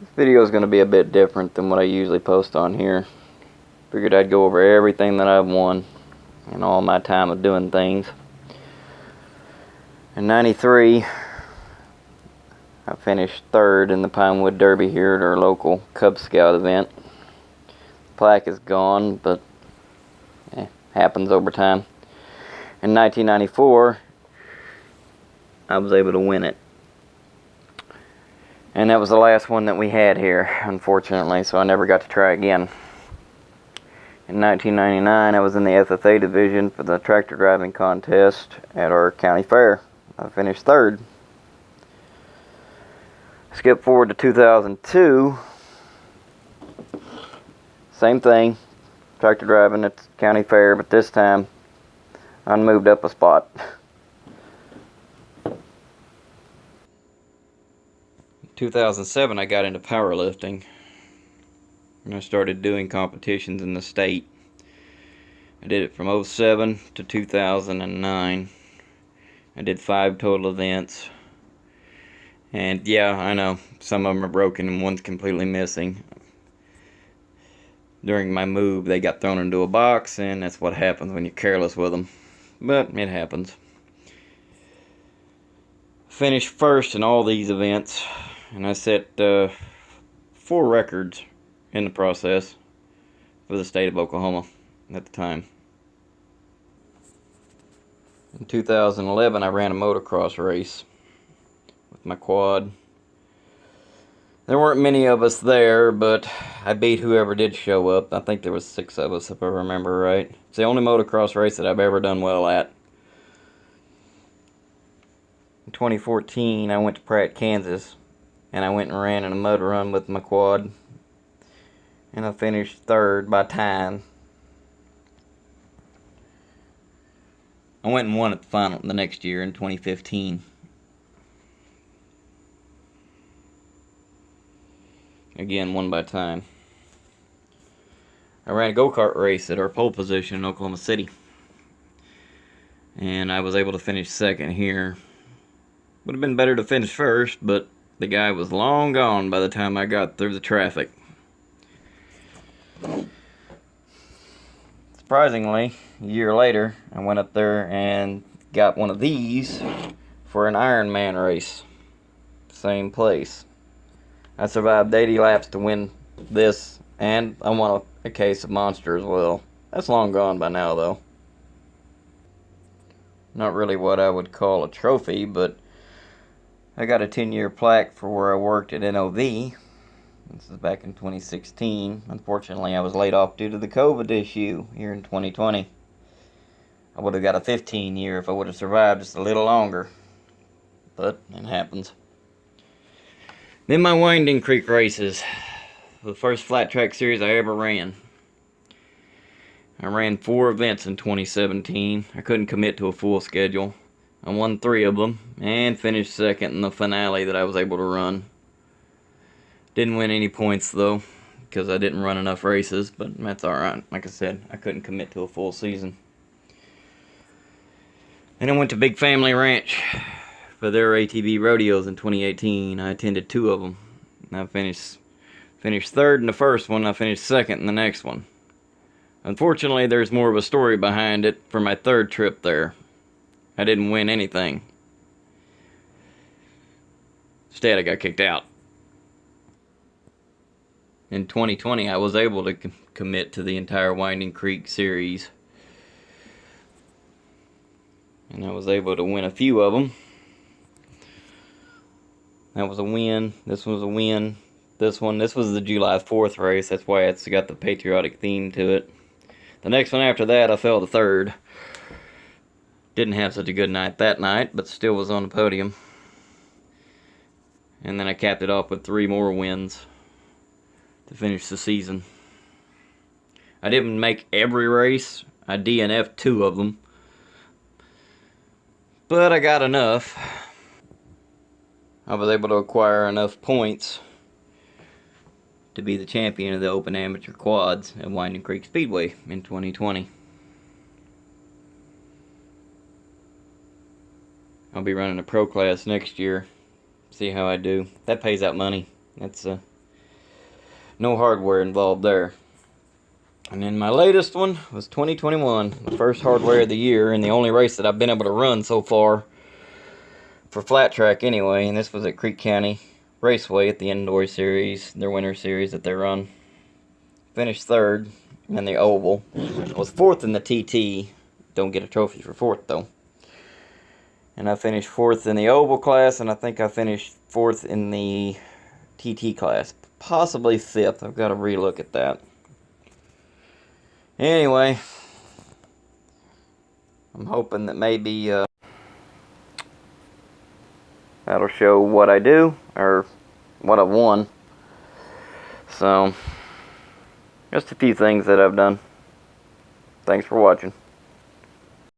This video is going to be a bit different than what I usually post on here. Figured I'd go over everything that I've won in all my time of doing things. In '93, I finished third in the Pinewood Derby here at our local Cub Scout event. The plaque is gone, but happens over time. In 1994, I was able to win it. And that was the last one that we had here, unfortunately, so I never got to try again. In 1999, I was in the FFA division for the tractor driving contest at our county fair. I finished third. Skip forward to 2002. Same thing, tractor driving at the county fair, but this time I moved up a spot. In 2007, I got into powerlifting, and I started doing competitions in the state. I did it from 07 to 2009. I did 5 total events, and yeah, I know some of them are broken and one's completely missing. During my move, they got thrown into a box, and that's what happens when you're careless with them, but it happens. Finished first in all these events, and I set 4 records in the process for the state of Oklahoma at the time. In 2011, I ran a motocross race with my quad. There weren't many of us there, but I beat whoever did show up. I think there was 6 of us, if I remember right. It's the only motocross race that I've ever done well at. In 2014, I went to Pratt, Kansas, and I went and ran in a mud run with my quad, and I finished third by time. I went and won at the final the next year in 2015. Again, won by time. I ran a go-kart race at our pole position in Oklahoma City, and I was able to finish second here. Would have been better to finish first, but the guy was long gone by the time I got through the traffic. Surprisingly, a year later, I went up there and got one of these for an Ironman race. Same place. I survived 80 laps to win this, and I won a case of Monster as well. That's long gone by now, though. Not really what I would call a trophy, but I got a 10-year plaque for where I worked at NOV. This is back in 2016. Unfortunately, I was laid off due to the COVID issue here in 2020. I would have got a 15-year if I would have survived just a little longer. But it happens. Then my Winding Creek races. The first flat track series I ever ran. I ran 4 events in 2017. I couldn't commit to a full schedule. I won 3 of them, and finished second in the finale that I was able to run. Didn't win any points, though, because I didn't run enough races, but that's alright. Like I said, I couldn't commit to a full season. Then I went to Big Family Ranch for their ATV rodeos in 2018. I attended 2 of them. And I finished third in the first one, I finished second in the next one. Unfortunately, there's more of a story behind it for my 3rd trip there. I didn't win anything. Instead, I got kicked out. In 2020, I was able to commit to the entire Winding Creek series. And I was able to win a few of them. That was a win. This was a win. This was the July 4th race. That's why it's got the patriotic theme to it. The next one after that, I fell to 3rd. Didn't have such a good night that night, but still was on the podium. And then I capped it off with 3 more wins to finish the season. I didn't make every race. I DNF'd 2 of them. But I got enough. I was able to acquire enough points to be the champion of the Open Amateur Quads at Winding Creek Speedway in 2020. I'll be running a pro class next year. See how I do. That pays out money. That's no hardware involved there. And then my latest one was 2021, the first hardware of the year, and the only race that I've been able to run so far, for flat track anyway, and this was at Creek County Raceway at the indoor series, their winter series that they run. Finished third in the oval. I was fourth in the TT. Don't get a trophy for fourth though. And I finished fourth in the oval class, and I think I finished fourth in the TT class. Possibly fifth. I've got to relook at that. Anyway, I'm hoping that maybe that'll show what I do, or what I've won. So, just a few things that I've done. Thanks for watching.